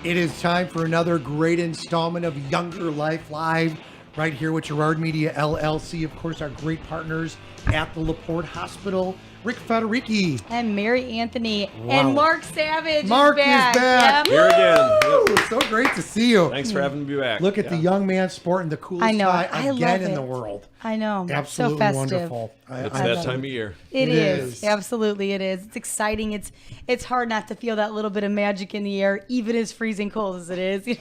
It is time for another great installment of Younger Life Live right here with Gerard Media LLC. Of course, our great partners at the LaPorte Hospital, Rick Federici. And Mary Anthony. Wow. And Mark Savage Mark is back. Yep. Here again. Woo! Yep. So great to see you. Thanks for having me back. Look at the young man sporting the coolest I know. tie I again love in it. the world. I know. Absolutely so festive. wonderful. It's I that love time it. of year. It is. is. Absolutely it is. It's exciting. It's hard not to feel that little bit of magic in the air, even as freezing cold as it is.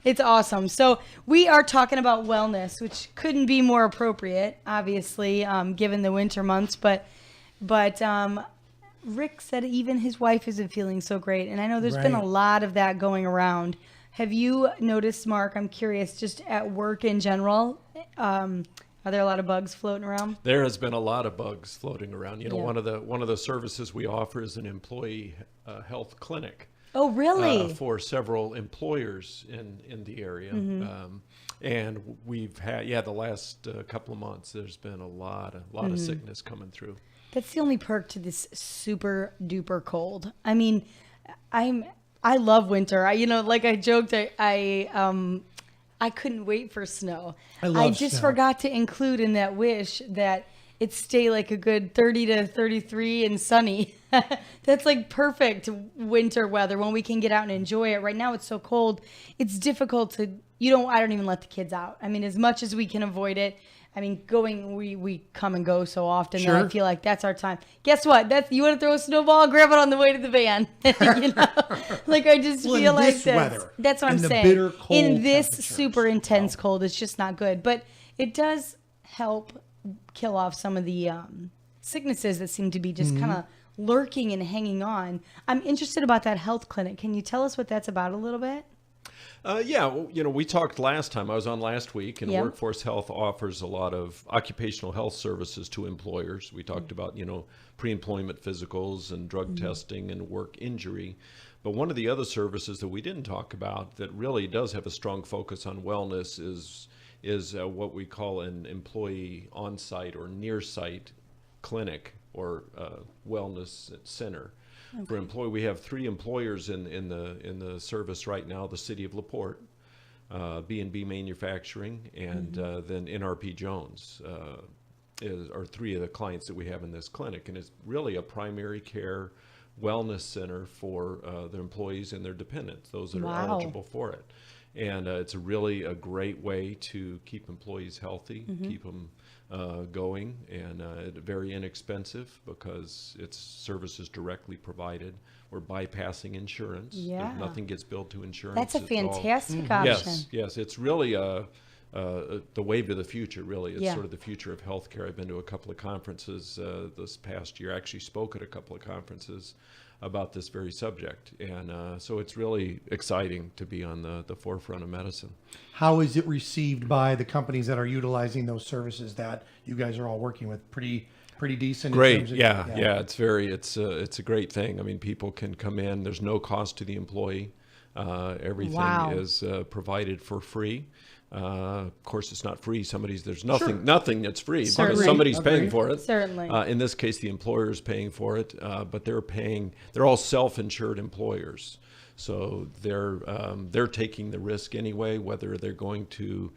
It's awesome. So we are talking about wellness, which couldn't be more appropriate, obviously, given the winter months. But Rick said even his wife isn't feeling so great. And I know there's been a Right. lot of that going around. Have you noticed, Mark, I'm curious, just at work in general, are there a lot of bugs floating around? There has been a lot of bugs floating around. You know, Yeah. one of the services we offer is an employee health clinic. Oh, really? For several employers in the area. And we've had, the last couple of months, there's been a lot of sickness coming through. That's the only perk to this super duper cold. I mean, I love winter. Like I joked, I couldn't wait for snow. I love just snow. forgot to include in that wish that it stay like a good 30 to 33 and sunny. That's like perfect winter weather when we can get out and enjoy it. Right now it's so cold. It's difficult to, I don't even let the kids out. I mean, as much as we can avoid it. I mean, we come and go so often that I Sure. feel like that's our time. Guess what? You want to throw a snowball? Grab it on the way to the van. Like I just Well, in feel like this weather, that's what I'm in the saying. bitter cold In this temperatures. super intense cold, it's just not good. But it does help kill off some of the sicknesses that seem to be just kind of lurking and hanging on. I'm interested about that health clinic. Can you tell us what that's about a little bit? We talked last time. I was on last week, and Yeah. Workforce Health offers a lot of occupational health services to employers. We talked about, pre-employment physicals and drug testing and work injury. But one of the other services that we didn't talk about that really does have a strong focus on wellness is what we call an employee on-site or near-site clinic or wellness center. For employee, we have 3 employers in the service right now: the City of LaPorte, B&B Manufacturing, and then NRP Jones are 3 of the clients that we have in this clinic, and it's really a primary care wellness center for the employees and their dependents, those that are eligible for it. And it's really a great way to keep employees healthy, keep them going, and very inexpensive because it's services directly provided. We're bypassing insurance. Yeah. Nothing gets billed to insurance. That's a It's all- fantastic option. Yes. It's really the wave of the future, really. It's Yeah. sort of the future of healthcare. I've been to a couple of conferences this past year. I actually spoke at a couple of conferences about this very subject. And so it's really exciting to be on the forefront of medicine. How is it received by the companies that are utilizing those services that you guys are all working with? Pretty decent. in Great. terms of- Yeah. It's a great thing. I mean, people can come in. There's no cost to the employee. Everything Wow. is provided for free. Of course, it's not free. There's nothing that's free. Certainly. Because somebody's Agreed. paying for it. Certainly. In this case, the employer is paying for it, but they're all self-insured employers. So they're taking the risk anyway, whether they're going to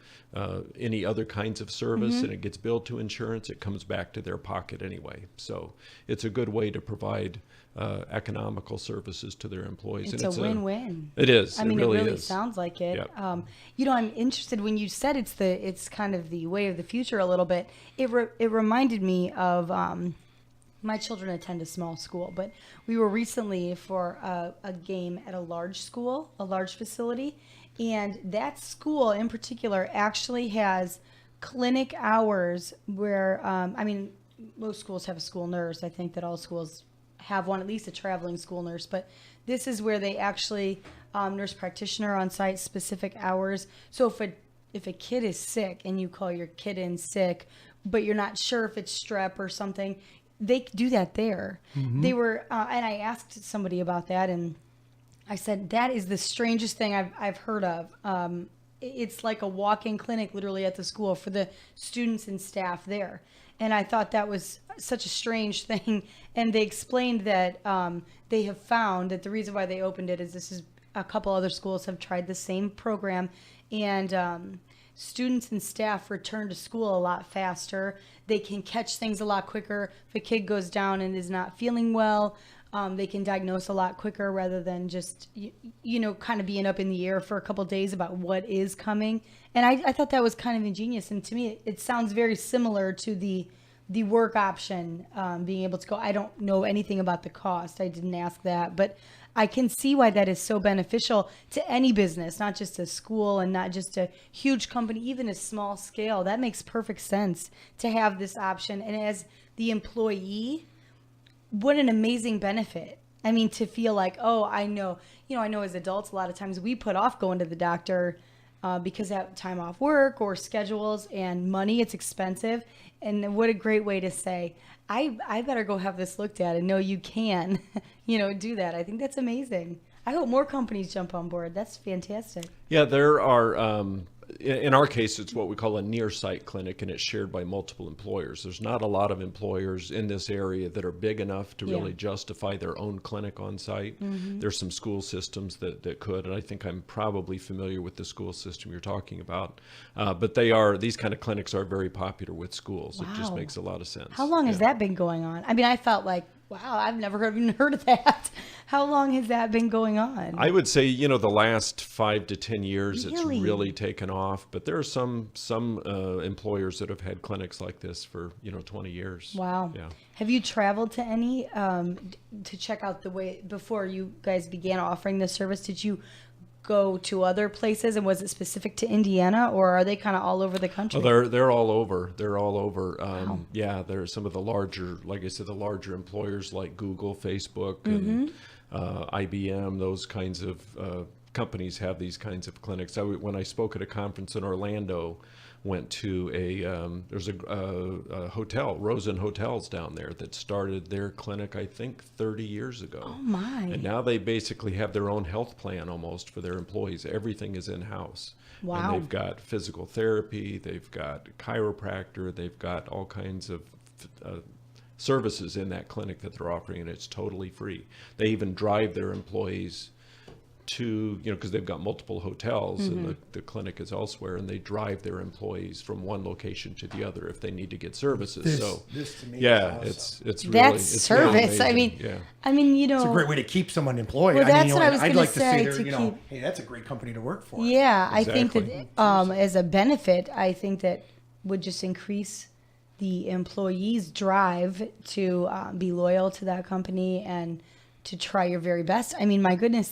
any other kinds of service and it gets billed to insurance, it comes back to their pocket anyway. So it's a good way to provide economical services to their employees. It's and a win-win. It is. I mean, it really is. Sounds like it. Yep. I'm interested when you said it's kind of the way of the future a little bit. It reminded me of my children attend a small school, but we were recently for a game at a large school, a large facility, and that school in particular actually has clinic hours where most schools have a school nurse. I think that all schools have one, at least a traveling school nurse, but this is where they actually nurse practitioner on site, specific hours. So if a kid is sick and you call your kid in sick, but you're not sure if it's strep or something, they do that there. They were, and I asked somebody about that, and I said, that is the strangest thing I've heard of. It's like a walk-in clinic literally at the school for the students and staff there. And I thought that was such a strange thing. And they explained that they have found that the reason why they opened it is this is a couple other schools have tried the same program, and students and staff return to school a lot faster. They can catch things a lot quicker. If a kid goes down and is not feeling well, they can diagnose a lot quicker rather than just, kind of being up in the air for a couple days about what is coming. And I thought that was kind of ingenious. And to me, it sounds very similar to the work option, being able to go. I don't know anything about the cost. I didn't ask that. But I can see why that is so beneficial to any business, not just a school and not just a huge company, even a small scale. That makes perfect sense to have this option. And as the employee, what an amazing benefit. I mean, to feel like, oh, I know as adults, a lot of times we put off going to the doctor because of time off work or schedules and money. It's expensive. And what a great way to say, I better go have this looked at, and know you can, do that. I think that's amazing. I hope more companies jump on board. That's fantastic. Yeah, there are, in our case, it's what we call a near-site clinic, and it's shared by multiple employers. There's not a lot of employers in this area that are big enough to really justify their own clinic on site. Mm-hmm. There's some school systems that could, and I think I'm probably familiar with the school system you're talking about. But these kind of clinics are very popular with schools. Wow. It just makes a lot of sense. How long has that been going on? I mean, I felt like, wow, I've never even heard of that. How long has that been going on? I would say, the last 5 to 10 years, it's really taken off. But there are some employers that have had clinics like this for, 20 years. Wow. Yeah. Have you traveled to any to check out the way before you guys began offering this service? Did you go to other places, and was it specific to Indiana, or are they kind of all over the country? Oh, they're all over. They're all over. Wow. Yeah, there are some of the larger, like I said, the larger employers like Google, Facebook, and IBM. Those kinds of companies have these kinds of clinics. When I spoke at a conference in Orlando, went to there's a hotel, Rosen Hotels down there, that started their clinic, I think, 30 years ago. Oh my! And now they basically have their own health plan almost for their employees. Everything is in-house. Wow! And they've got physical therapy, they've got chiropractor, they've got all kinds of services in that clinic that they're offering, and it's totally free. They even drive their employees to, because they've got multiple hotels and the clinic is elsewhere, and they drive their employees from one location to the other if they need to get services. This to me yeah, is awesome. it's really, that's it's service. really I mean, it's a great way to keep someone employed. Well, that's I mean, what I was I'd going like to say. to say there, hey, that's a great company to work for. Yeah, Exactly. I think that as a benefit, I think that would just increase the employees' drive to be loyal to that company and to try your very best. I mean, my goodness,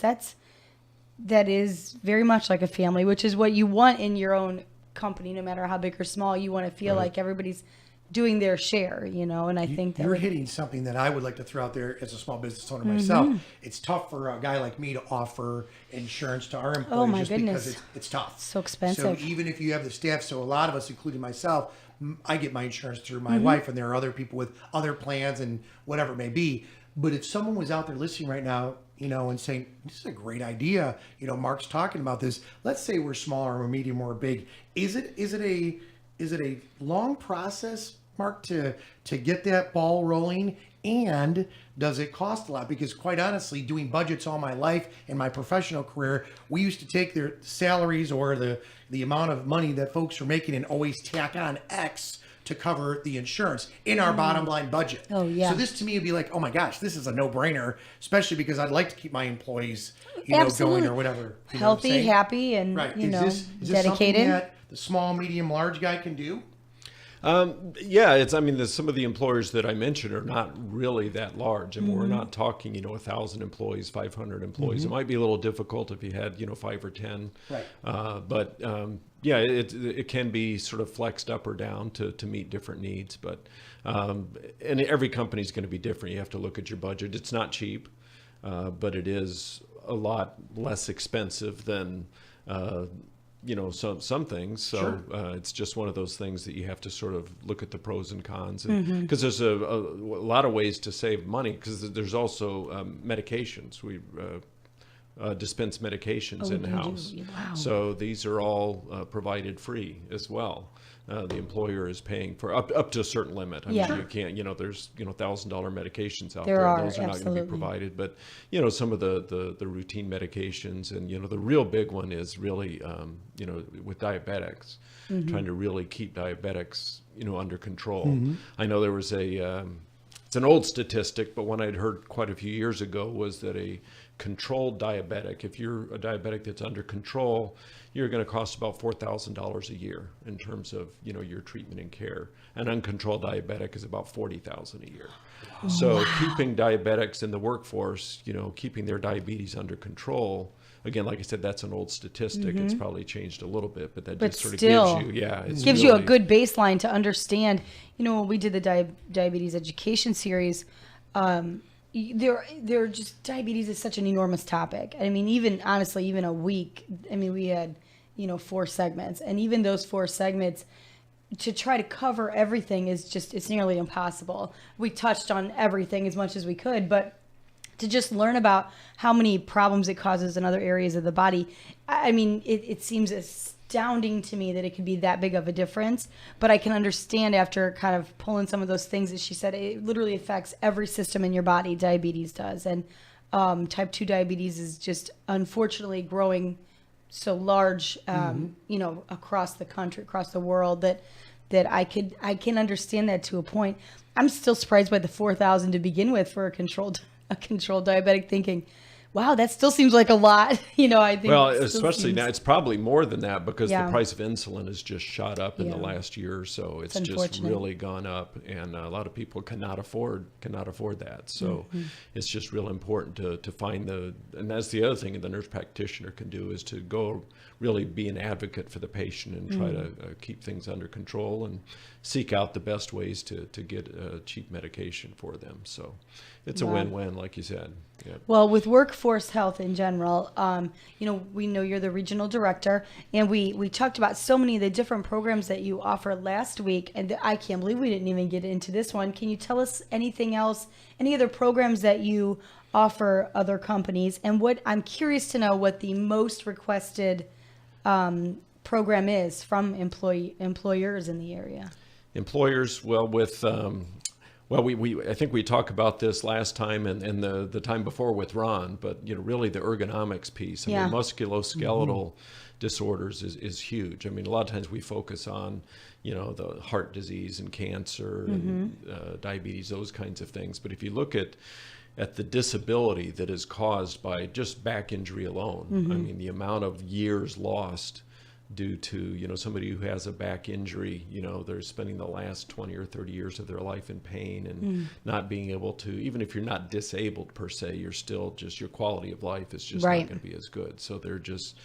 that is very much like a family, which is what you want in your own company, no matter how big or small. You want to feel like everybody's doing their share, and I think that you're hitting something that I would like to throw out there as a small business owner myself. It's tough for a guy like me to offer insurance to our employees because it's tough. It's so expensive. So even if you have the staff, so a lot of us, including myself, I get my insurance through my wife, and there are other people with other plans and whatever it may be. But if someone was out there listening right now, and saying, this is a great idea, Mark's talking about this. Let's say we're smaller or medium or big. Is it a long process, Mark, to get that ball rolling? And does it cost a lot? Because quite honestly, doing budgets all my life in my professional career, we used to take their salaries or the amount of money that folks were making and always tack on X to cover the insurance in our bottom line budget. Oh, yeah. So this to me would be like, oh my gosh, this is a no-brainer, especially because I'd like to keep my employees, Absolutely. going or whatever. Healthy, happy, and, right. Is this dedicated. Something that the small, medium, large guy can do? Yeah, some of the employers that I mentioned are not really that large. I mean, we're not talking, 1,000 employees, 500 employees. It might be a little difficult if you had, 5 or 10. Right. But yeah, it can be sort of flexed up or down to meet different needs. But and every company is going to be different. You have to look at your budget. It's not cheap, but it is a lot less expensive than some things. So Sure. it's just one of those things that you have to sort of look at the pros and cons, because there's a lot of ways to save money, because there's also medications. dispense medications Oh, you in-house. do? Wow. So these are all provided free as well. The employer is paying for up to a certain limit. I Yeah. mean, you can't, there's, $1,000 medications out There there. are, Those are not going to be absolutely. provided. But, some of the routine medications and, the real big one is really, with diabetics, trying to really keep diabetics, under control. I know there was it's an old statistic, but one I'd heard quite a few years ago was that a controlled diabetic, if you're a diabetic that's under control, you're going to cost about $4,000 a year in terms of, your treatment and care. An uncontrolled diabetic is about $40,000 a year. So keeping diabetics in the workforce, keeping their diabetes under control, again, like I said, that's an old statistic. It's probably changed a little bit, but that But just sort of still, gives you, it gives you a good baseline to understand. When we did the diabetes education series, there just diabetes is such an enormous topic. I mean, even honestly, even a week. I mean, we had 4 segments, and even those 4 segments, to try to cover everything it's nearly impossible. We touched on everything as much as we could, but to just learn about how many problems it causes in other areas of the body, I mean, it seems astounding to me that it could be that big of a difference. But I can understand, after kind of pulling some of those things that she said, it literally affects every system in your body. Diabetes does. And type 2 diabetes is just unfortunately growing so large, across the country, across the world, that I can understand that to a point. I'm still surprised by the 4,000 to begin with for a controlled diabetic, thinking, wow, that still seems like a lot. I think. Well, especially now, it's probably more than that, because Yeah. the price of insulin has just shot up in the Yeah. last year or so. It's just unfortunate. really gone up, and a lot of people cannot afford that. So it's just real important to find and that's the other thing the nurse practitioner can do, is to go really be an advocate for the patient and try to keep things under control and seek out the best ways to get cheap medication for them. So it's a win-win, like you said. Yeah. Well, with workforce health in general, we know you're the regional director, and we talked about so many of the different programs that you offer last week, and I can't believe we didn't even get into this one. Can you tell us anything else, any other programs that you offer other companies? And what I'm curious to know, what the most requested program is from employers in the area. Employers, well, with we I think we talked about this last time and the time before with Ron, but really the ergonomics piece. I mean, musculoskeletal disorders is huge. I mean, a lot of times we focus on the heart disease and cancer and diabetes, those kinds of things. But if you look at the disability that is caused by just back injury alone, I mean, the amount of years lost due to somebody who has a back injury, they're spending the last 20 or 30 years of their life in pain and not being able to, even if you're not disabled per se, you're still just, your quality of life is just not going to be as good. So there are just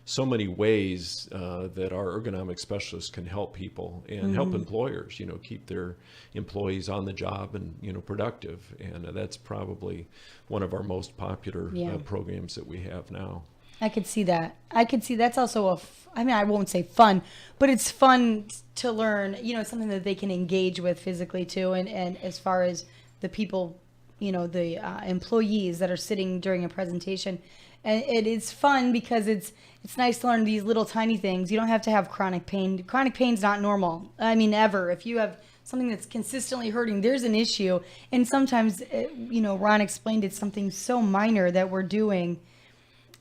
so many ways that our ergonomic specialists can help people and help employers keep their employees on the job and productive. And that's probably one of our most popular programs that we have now. I could see that. That's also I won't say fun, but it's fun to learn, it's something that they can engage with physically too. And as far as the people, the employees that are sitting during a presentation, and it is fun because it's nice to learn these little tiny things. You don't have to have chronic pain. Chronic pain's not normal. I mean, ever. If you have something that's consistently hurting, there's an issue. And sometimes, Ron explained it's something so minor that we're doing,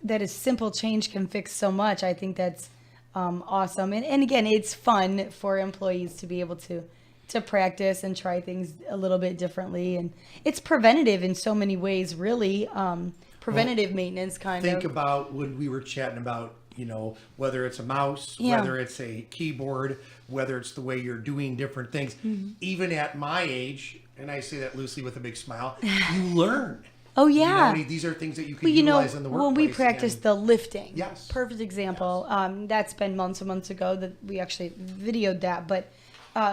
that a simple change can fix so much. I think that's awesome. And again, it's fun for employees to be able to practice and try things a little bit differently. And it's preventative in so many ways, really. Preventative maintenance, kind of. Think about when we were chatting about, whether it's a mouse, whether it's a keyboard, whether it's the way you're doing different things. Even at my age, and I say that loosely with a big smile, you learn. Oh, yeah. These are things that you can utilize in the workplace. When we practiced the lifting, yes, perfect example. Yes. That's been months and months ago that we actually videoed that. But,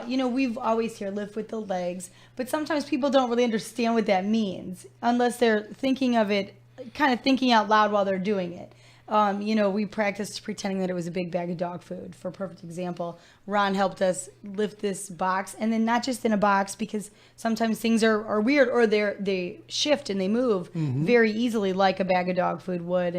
we've always heard lift with the legs. But sometimes people don't really understand what that means unless they're thinking of it, kind of thinking out loud while they're doing it. We practiced pretending that it was a big bag of dog food. For a perfect example, Ron helped us lift this box, and then not just in a box, because sometimes things are weird, or they shift and they move very easily, like a bag of dog food would,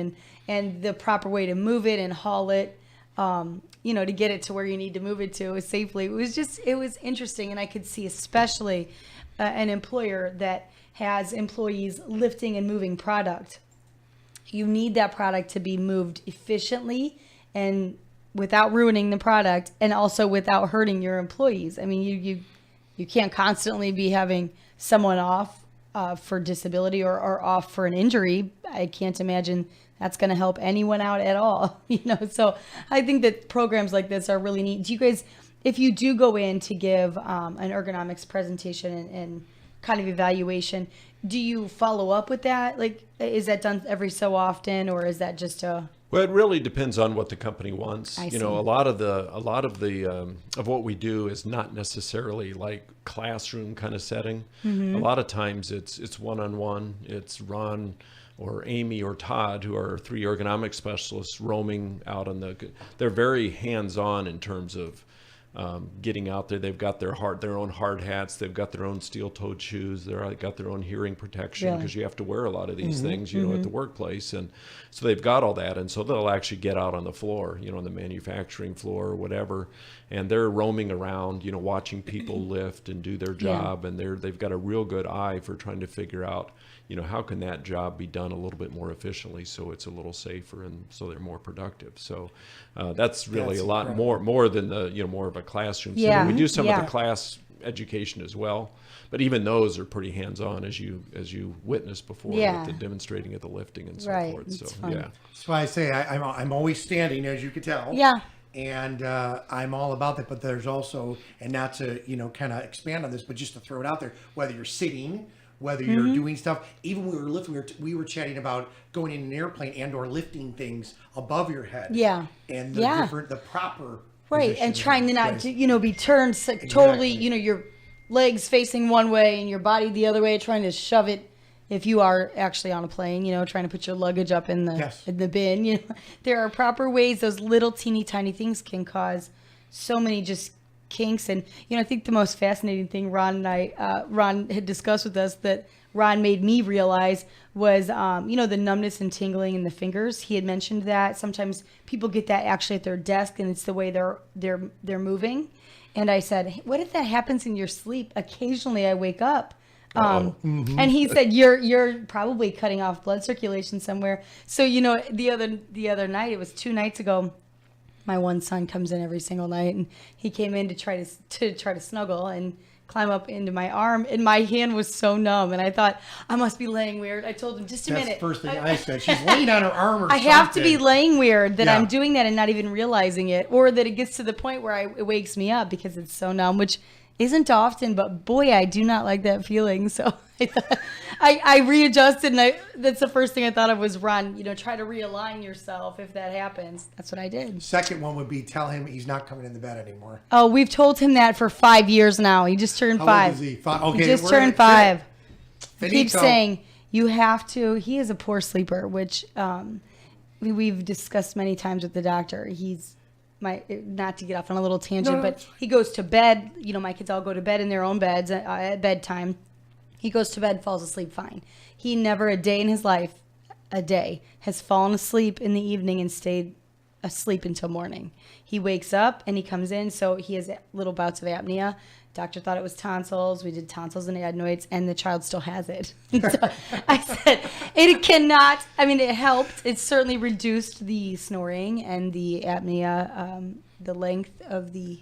and the proper way to move it and haul it, to get it to where you need to move it to safely. It was interesting, and I could see especially an employer that has employees lifting and moving product. You need that product to be moved efficiently and without ruining the product, and also without hurting your employees. I mean, you can't constantly be having someone off for disability or off for an injury. I can't imagine that's going to help anyone out at all. So I think that programs like this are really neat. Do you guys, if you do go in to give an ergonomics presentation and kind of evaluation, do you follow up with that? Like, is that done every so often, or is that just Well, it really depends on what the company wants. I see. A lot of what we do is not necessarily like classroom kind of setting. A lot of times it's one-on-one. It's Ron or Amy or Todd, who are 3 ergonomic specialists, roaming out they're very hands-on in terms of getting out there. They've got their own hard hats. They've got their own steel-toed shoes. They've got their own hearing protection, because you have to wear a lot of these things, at the workplace. And so they've got all that. And so they'll actually get out on the floor, on the manufacturing floor or whatever. And they're roaming around, watching people lift and do their job. And they've got a real good eye for trying to figure out, how can that job be done a little bit more efficiently, so it's a little safer and so they're more productive. So that's really a lot more than the, more of a classroom setting. We do some of the class education as well, but even those are pretty hands-on, as you witnessed before, with the demonstrating of the lifting and so forth. So fun. That's why I say I'm always standing, as you can tell. Yeah. And I'm all about that. But there's also, and not to kind of expand on this, but just to throw it out there, whether you're sitting, whether you're doing stuff, even when we were lifting, we were chatting about going in an airplane and or lifting things above your head. Yeah. And the proper right, position and trying to not place. be turned totally, your legs facing one way and your body the other way, trying to shove it. If you are actually on a plane, trying to put your luggage up in the bin, there are proper ways. Those little teeny tiny things can cause so many just kinks. And I think the most fascinating thing Ron had discussed with us, that Ron made me realize, was the numbness and tingling in the fingers. He had mentioned that sometimes people get that actually at their desk, and it's the way they're moving. And I said, hey, what if that happens in your sleep? Occasionally I wake up. And he said, you're probably cutting off blood circulation somewhere. So the other night, it was 2 nights ago, my one son comes in every single night, and he came in to try to snuggle and climb up into my arm, and my hand was so numb, and I thought, I must be laying weird. I told him, just a minute. That's the first thing I said. She's laying on her arm or I something. have to be laying weird that I'm doing that and not even realizing it, or that it gets to the point where it wakes me up because it's so numb, which isn't often, but boy, I do not like that feeling. So I readjusted, and that's the first thing I thought of was, Ron, try to realign yourself if that happens. That's what I did. Second one would be, tell him he's not coming in the bed anymore. Oh, we've told him that for 5 years now. He just turned 5. How old is he? 5? Okay, he just turned 5. He keeps Finito. saying, you have to. He is a poor sleeper, which we've discussed many times with the doctor. He's not to get off on a little tangent, but he goes to bed. My kids all go to bed in their own beds at bedtime. He goes to bed, falls asleep fine. He never a day in his life, has fallen asleep in the evening and stayed asleep until morning. He wakes up and he comes in, so he has little bouts of apnea. Doctor thought it was tonsils. We did tonsils and adenoids, and the child still has it. So I said, it cannot, it helped. It certainly reduced the snoring and the apnea, the length of the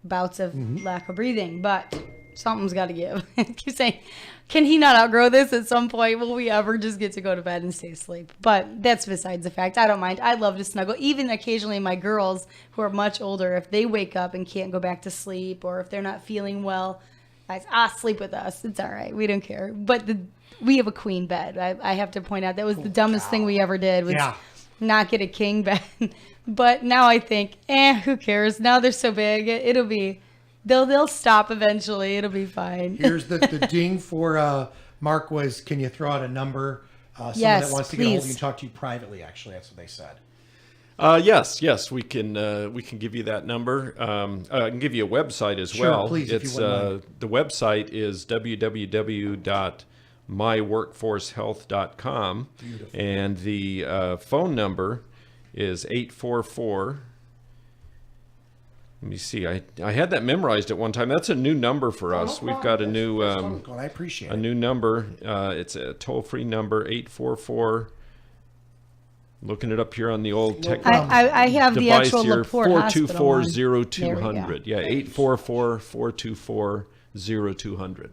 bouts of lack of breathing, but something's got to give. I keep saying, can he not outgrow this at some point? Will we ever just get to go to bed and stay asleep? But that's besides the fact. I don't mind. I love to snuggle. Even occasionally my girls, who are much older, if they wake up and can't go back to sleep, or if they're not feeling well, sleep with us. It's all right. We don't care. But we have a queen bed. I have to point out, that was the dumbest thing we ever did, was not get a king bed. But now I think, who cares? Now they're so big. It'll be... They'll stop eventually. It'll be fine. Here's the ding for Mark was, can you throw out a number someone Yes, that wants to get a hold of please. you and talk to you privately, actually, that's what they said. Yes, we can give you that number. I can give you a website as Sure, well. please, if you It's wouldn't mind. the website is www.myworkforcehealth.com, Beautiful. and the phone number is 844. Let me see. I had that memorized at one time. That's a new number for us. We've got a new That's what I'm going. I appreciate a it. new number. It's a toll-free number, 844. Looking it up here on the old tech I have the device actual here, Laporte Hospital one. 424-0200. Yeah, 844-424-0200.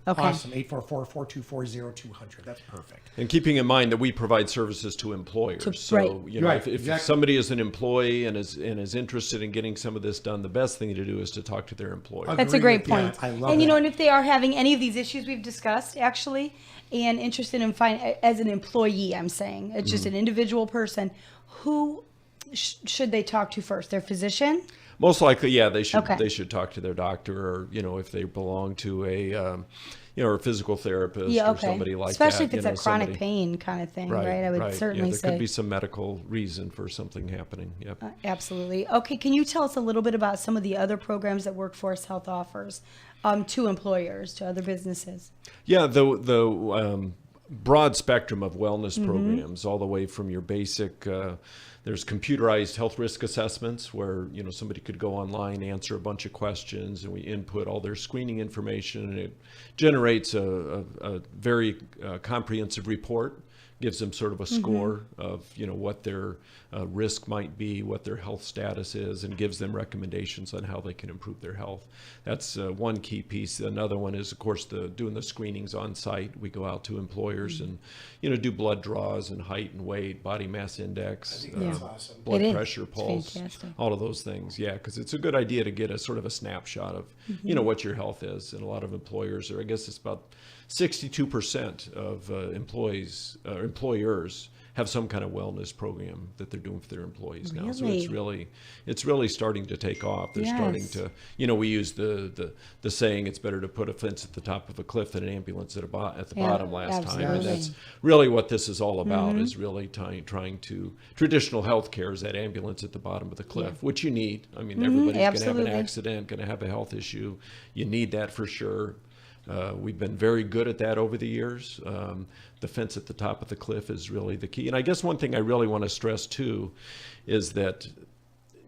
Okay. Awesome. 844-424-0200. That's perfect. And keeping in mind that we provide services to employers. So, right. you know, Right, if exactly. somebody is an employee and is interested in getting some of this done, the best thing to do is to talk to their employer. That's a Agree great with you. point. I love and you know, that. and if they are having any of these issues we've discussed, actually, and interested in as an employee, I'm saying it's just an individual person, who should they talk to first? Their physician? Most likely, yeah, they should Okay. talk to their doctor, or you know, if they belong to a or a physical therapist Yeah, or okay. somebody like Especially that. if it's a chronic pain kind of thing, right? I would certainly yeah, there say. could be some medical reason for something happening. Yep. Absolutely. Okay, can you tell us a little bit about some of the other programs that Workforce Health offers to employers, to other businesses? Yeah, the broad spectrum of wellness Mm-hmm. programs, all the way from your basic. There's computerized health risk assessments where you know somebody could go online, answer a bunch of questions, and we input all their screening information, and it generates a very comprehensive report. Gives them sort of a score of you know what their risk might be, what their health status is, and gives them recommendations on how they can improve their health. That's one key piece. Another one is, of course, doing the screenings on site. We go out to employers and you know do blood draws and height and weight, body mass index, That's awesome. blood It is. pressure, It's pulse, fantastic. all of those things. Yeah, because it's a good idea to get a sort of a snapshot of you know what your health is. And a lot of employers, or I guess it's about 62% of employers have some kind of wellness program that they're doing for their employees now. So it's really starting to take off. They're starting Yes. to, you know, we use the saying it's better to put a fence at the top of a cliff than an ambulance at the Yeah, bottom last time. And absolutely. that's really what this is all about, is really trying to, traditional health care is that ambulance at the bottom of the cliff, which you need. I mean, everybody's going to have absolutely. an accident, going to have a health issue. You need that for sure. We've been very good at that over the years. The fence at the top of the cliff is really the key. And I guess one thing I really want to stress too is that,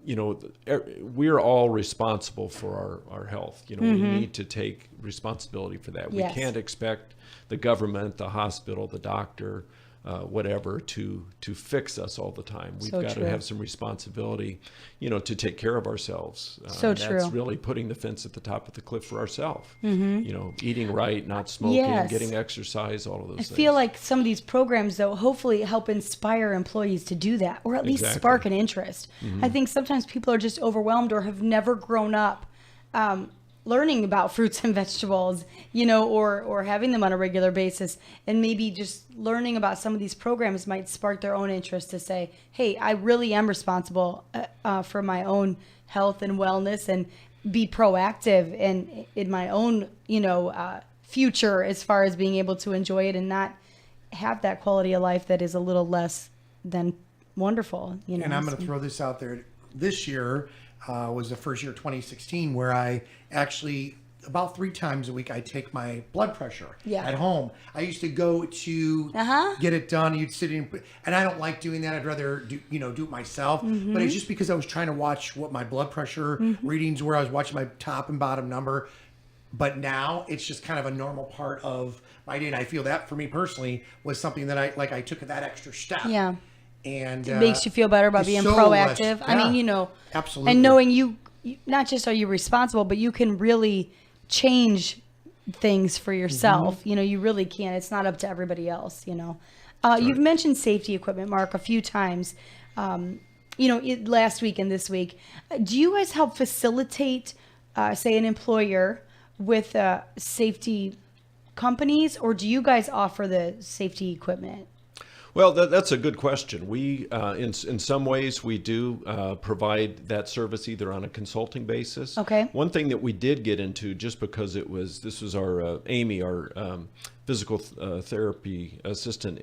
you know, we're all responsible for our health. You know, we need to take responsibility for that. Yes. We can't expect the government, the hospital, the doctor, whatever to fix us all the time. We've So got true. to have some responsibility, you know, to take care of ourselves. So That's true. really putting the fence at the top of the cliff for ourselves. You know, eating right, not smoking, Yes. getting exercise, all of those I things. feel like some of these programs, though, hopefully help inspire employees to do that, or at least Exactly. spark an interest. I think sometimes people are just overwhelmed or have never grown up learning about fruits and vegetables, you know, or having them on a regular basis. And maybe just learning about some of these programs might spark their own interest to say, hey, I really am responsible for my own health and wellness, and be proactive in my own, you know, future as far as being able to enjoy it and not have that quality of life that is a little less than wonderful. You know, And I'm going to throw this out there. This year was the first year, 2016, where I actually, about 3 times a week, I take my blood pressure at home. I used to go to get it done. You'd sit in, and I don't like doing that. I'd rather do it myself. But it's just because I was trying to watch what my blood pressure readings were. I was watching my top and bottom number. But now it's just kind of a normal part of my day. And I feel that for me personally was something that I took that extra step. Yeah. And It makes you feel better about it's being so proactive. less- I mean, yeah, you know, absolutely. and knowing you not just are you responsible, but you can really change things for yourself. You know, you really can. It's not up to everybody else, you know. You've mentioned safety equipment, Mark, a few times, you know, last week and this week. Do you guys help facilitate, say, an employer with safety companies, or do you guys offer the safety equipment? Well, that's a good question. We, in some ways, we do provide that service either on a consulting basis. Okay. One thing that we did get into, just because this was our Amy, our physical therapy assistant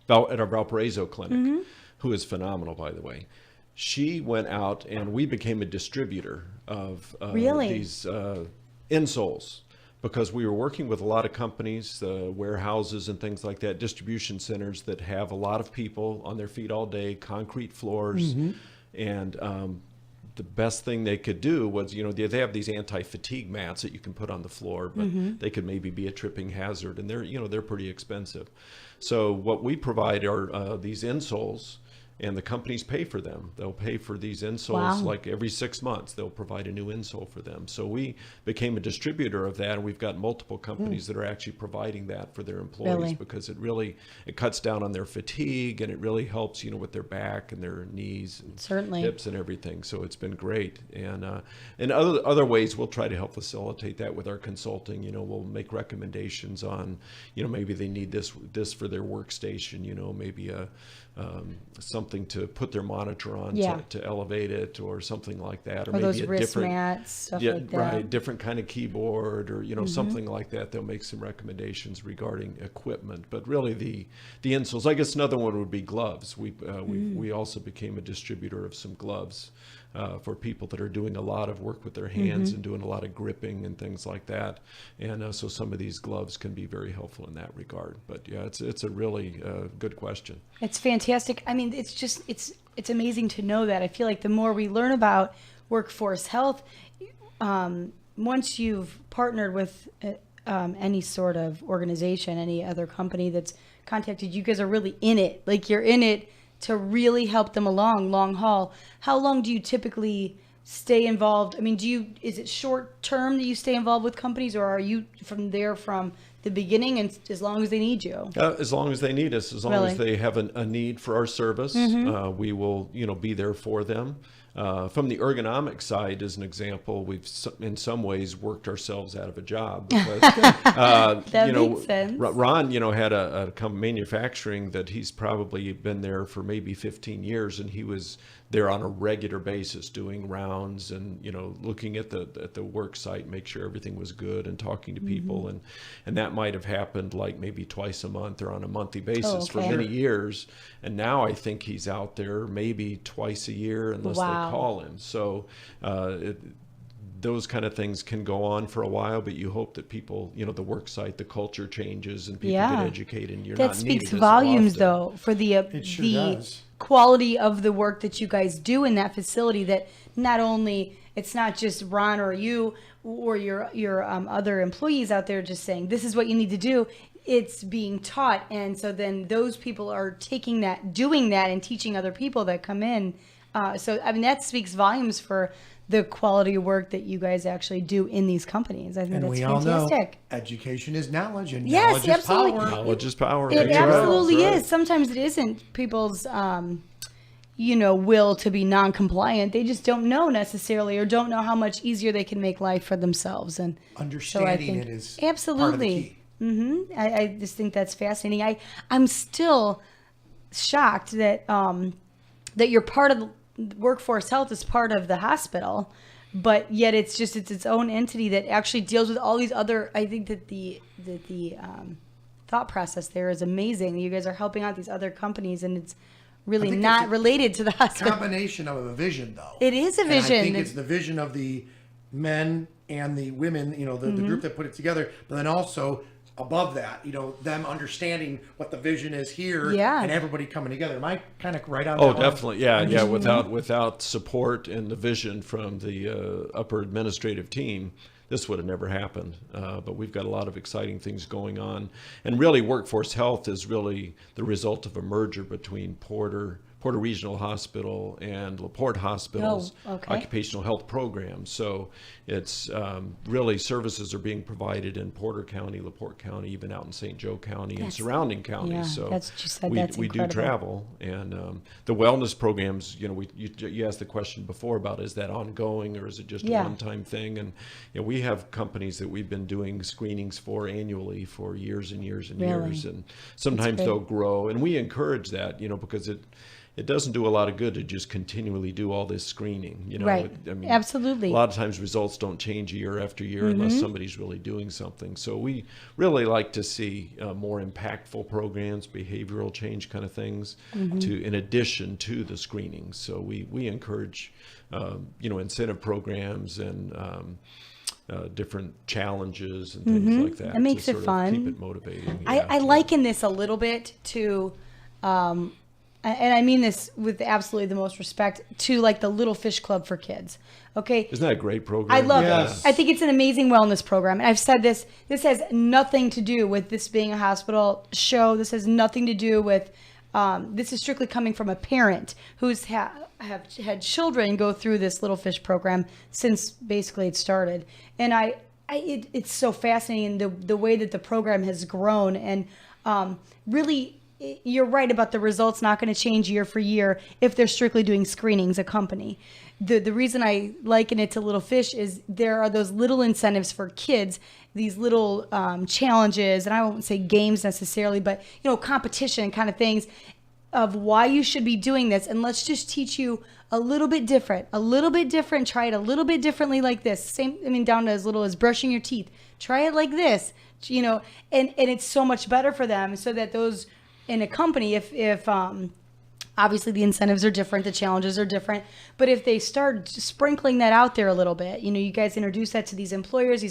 at our Valparaiso clinic, who is phenomenal, by the way. She went out and we became a distributor of Really? these insoles. Because we were working with a lot of companies, warehouses and things like that, distribution centers that have a lot of people on their feet all day, concrete floors. And the best thing they could do was, they have these anti-fatigue mats that you can put on the floor, but they could maybe be a tripping hazard, and they're pretty expensive. So what we provide are these insoles. And the companies pay for them. They'll pay for these insoles like every 6 months. They'll provide a new insole for them. So we became a distributor of that, and we've got multiple companies that are actually providing that for their employees because it cuts down on their fatigue, and it really helps, with their back and their knees and hips and everything. So it's been great. And in other ways, we'll try to help facilitate that with our consulting. We'll make recommendations on, maybe they need this for their workstation. Maybe something to put their monitor on to elevate it, or something like that, or maybe those a wrist different mats, stuff like that. Right, different kind of keyboard, or something like that. They'll make some recommendations regarding equipment, but really the insoles. I guess another one would be gloves. We also became a distributor of some gloves for people that are doing a lot of work with their hands and doing a lot of gripping and things like that. And so some of these gloves can be very helpful in that regard. But yeah, it's a really good question. It's fantastic. I mean, it's amazing to know that. I feel like the more we learn about workforce health, once you've partnered with any sort of organization, any other company that's contacted you, guys are really in it. Like, you're in it to really help them along, long haul. How long do you typically stay involved? I mean, is it short term that you stay involved with companies, or are you from the beginning and as long as they need you? As long as they need us, as long as they have a need for our service, we will, be there for them. From the ergonomic side, as an example, we've in some ways worked ourselves out of a job because, that makes sense. Ron, had a manufacturing that he's probably been there for maybe 15 years, and he was there on a regular basis doing rounds and, looking at the work site, make sure everything was good, and talking to people. And that might have happened like maybe twice a month or on a monthly basis for many years. And now I think he's out there maybe twice a year unless they call him. So those kind of things can go on for a while, but you hope that people, the work site, the culture changes and people get educated, and you're not needed as often. That speaks volumes, though, for the quality of the work that you guys do in that facility, that not only it's not just Ron or you or your other employees out there just saying, this is what you need to do. It's being taught. And so then those people are taking that, doing that, and teaching other people that come in. So, I mean, that speaks volumes for the quality of work that you guys actually do in these companies. I think that's fantastic. And we all know education is knowledge, and yes, knowledge absolutely. is power. Knowledge is power. It absolutely is. Sometimes it isn't people's, will to be non-compliant. They just don't know necessarily, or don't know how much easier they can make life for themselves. And understanding it is absolutely. Part of the key. I just think that's fascinating. I'm still shocked that that you're part of the workforce health is part of the hospital, but yet it's its own entity that actually deals with all these other. I think that the thought process there is amazing. You guys are helping out these other companies, and it's really not related to the hospital. Combination of a vision, though. It is a vision. And I think it's the vision of the men and the women, the group that put it together, but then also above that, them understanding what the vision is here, and everybody coming together. Am I kind of right on that? Oh, definitely. Yeah. Without support and the vision from the upper administrative team, this would have never happened. But we've got a lot of exciting things going on. And really, workforce health is really the result of a merger between Porter, Porter Regional Hospital and LaPorte Hospital's okay. occupational health program. So it's really services are being provided in Porter County, LaPorte County, even out in St. Joe County and surrounding counties. Yeah, So that's what you said. we, That's we do incredible. travel, and the wellness programs. You asked the question before about is that ongoing or is it just a one-time thing? And we have companies that we've been doing screenings for annually for years and years and years, and sometimes they'll grow, and we encourage that, because it doesn't do a lot of good to just continually do all this screening. Right. I mean, Absolutely. A lot of times results don't change year after year unless somebody's really doing something. So we really like to see more impactful programs, behavioral change kind of things, in addition to the screenings. So we encourage, incentive programs and different challenges and things like that. It makes to it sort of fun. Keep it motivating. I liken this a little bit to, and I mean this with absolutely the most respect, to like the Little Fish Club for kids. Okay. Isn't that a great program? I love Yes. it. I think it's an amazing wellness program. And I've said this has nothing to do with this being a hospital show. This has nothing to do with, this is strictly coming from a parent who's have had children go through this Little Fish program since basically it started. And it's so fascinating the way that the program has grown, and really, you're right about the results not going to change year for year if they're strictly doing screenings, a company. The reason I liken it to Little Fish is there are those little incentives for kids, these little challenges, and I won't say games necessarily, but competition kind of things of why you should be doing this. And let's just teach you a little bit different, try it a little bit differently like this. Down to as little as brushing your teeth. Try it like this, and it's so much better for them, so that those in a company, if obviously the incentives are different, the challenges are different, but if they start sprinkling that out there a little bit, you guys introduce that to these employers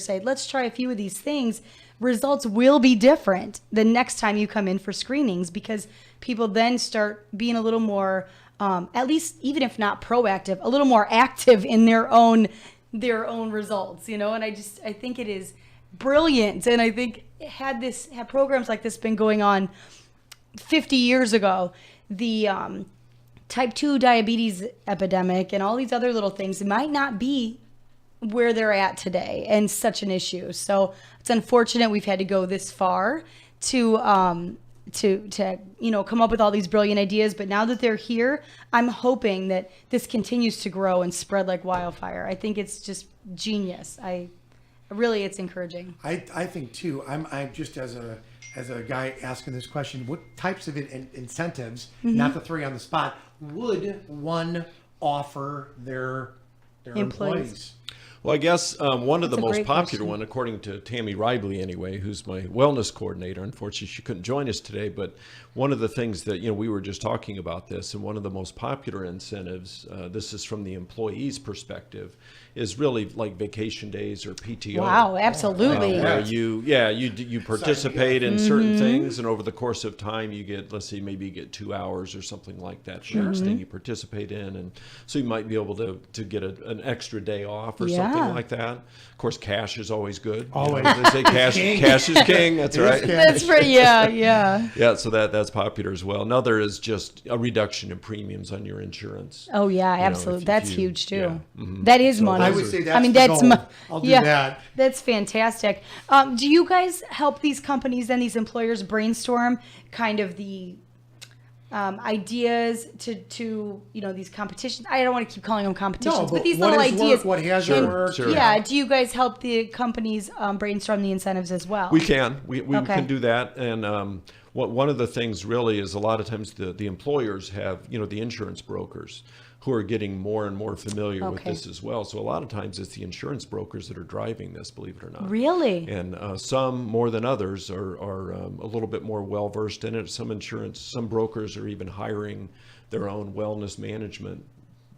say, let's try a few of these things, results will be different the next time you come in for screenings, because people then start being a little more, at least even if not proactive, a little more active in their own results, and I think it is brilliant. And I think had programs like this been going on 50 years ago, the type 2 diabetes epidemic and all these other little things might not be where they're at today and such an issue. So it's unfortunate we've had to go this far to come up with all these brilliant ideas. But now that they're here, I'm hoping that this continues to grow and spread like wildfire. I think it's just genius. It's encouraging. I think too. I'm just as a guy asking this question, what types of incentives, not the three on the spot, would one offer their employees? Well, I guess one of the That's a most great popular question. one, according to Tammy Ribley anyway, who's my wellness coordinator. Unfortunately, she couldn't join us today, but one of the things that, we were just talking about this, and one of the most popular incentives, this is from the employee's perspective, is really like vacation days or PTO. Wow, absolutely. Where you participate in certain things, and over the course of time you get, let's say, maybe you get 2 hours or something like that for each thing you participate in, and so you might be able to get an extra day off or something like that. Of course, cash is always good. Always. They say cash is king. That's right. That's right. Yeah. Yeah, so that's popular as well. Another is just a reduction in premiums on your insurance. Oh yeah, know, absolutely. if That's you- huge too. yeah. That is money. I would say that's the goal. I'll do that. That's fantastic. Do you guys help these companies and these employers brainstorm kind of the ideas to these competitions? I don't want to keep calling them competitions, but these what little is ideas. work, what hasn't worked. Sure. Yeah. Do you guys help the companies brainstorm the incentives as well? We can. We Okay. can do that. And one of the things really is a lot of times the employers have, the insurance brokers who are getting more and more familiar with Okay. this as well. So a lot of times it's the insurance brokers that are driving this, believe it or not. Really? And some more than others are a little bit more well versed in it. Some brokers are even hiring their own wellness management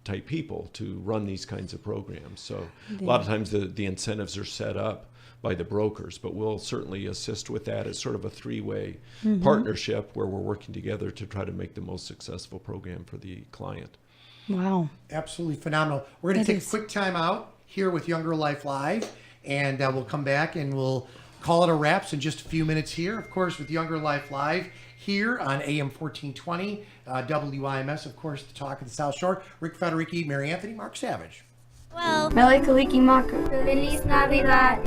type people to run these kinds of programs. So a lot of times the incentives are set up by the brokers, but we'll certainly assist with that. It's sort of a three-way partnership where we're working together to try to make the most successful program for the client. Wow. Absolutely phenomenal. We're going It to take is. a quick time out here with Younger Life Live, and we'll come back and we'll call it a wraps in just a few minutes here. Of course, with Younger Life Live here on AM 1420, WIMS, of course, the talk of the South Shore. Rick Federici, Mary Anthony, Mark Savage. Well, Merry Kalikimaka. Feliz Navidad.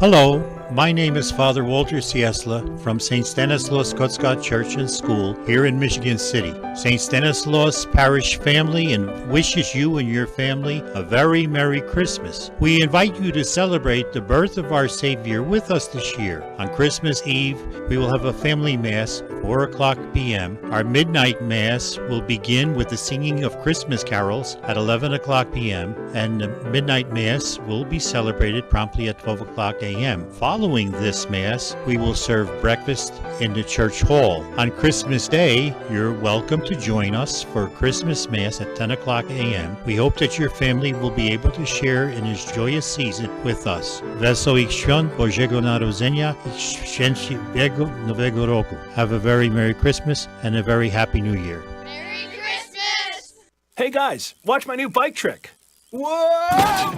Hello, my name is Father Walter Ciesla from St. Stanislaus Gottscott Church and School here in Michigan City. St. Stanislaus Parish family and wishes you and your family a very Merry Christmas. We invite you to celebrate the birth of our Savior with us this year. On Christmas Eve, we will have a family mass at 4 o'clock p.m. Our midnight mass will begin with the singing of Christmas carols at 11 o'clock p.m. and the midnight mass will be celebrated promptly at 12 o'clock a.m. Following this Mass, we will serve breakfast in the church hall. On Christmas Day, you're welcome to join us for Christmas Mass at 10 o'clock a.m. We hope that your family will be able to share in this joyous season with us. Wesołych świąt Bożego Narodzenia i Szczęśliwego Nowego Roku. Have a very Merry Christmas and a very Happy New Year. Merry Christmas! Hey guys, watch my new bike trick. Whoa!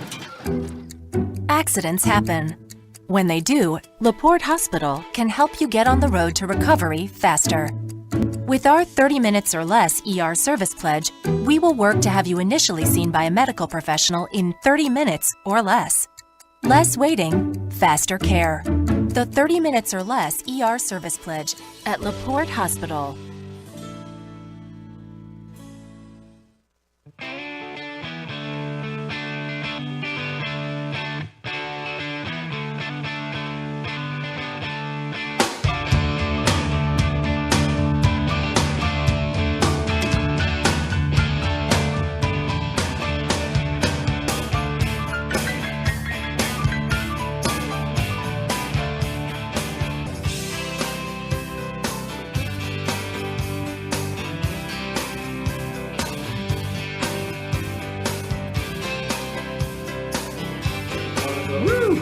Accidents happen. When they do, LaPorte Hospital can help you get on the road to recovery faster. With our 30 minutes or less ER service pledge, we will work to have you initially seen by a medical professional in 30 minutes or less. Less waiting, faster care. The 30 minutes or less ER service pledge at LaPorte Hospital.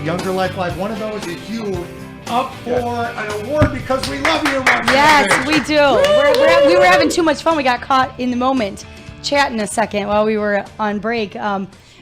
Younger Life Live. One of those is you up for an award because we love you, Mark. Yes, we do. We were having too much fun. We got caught in the moment chatting a second while we were on break.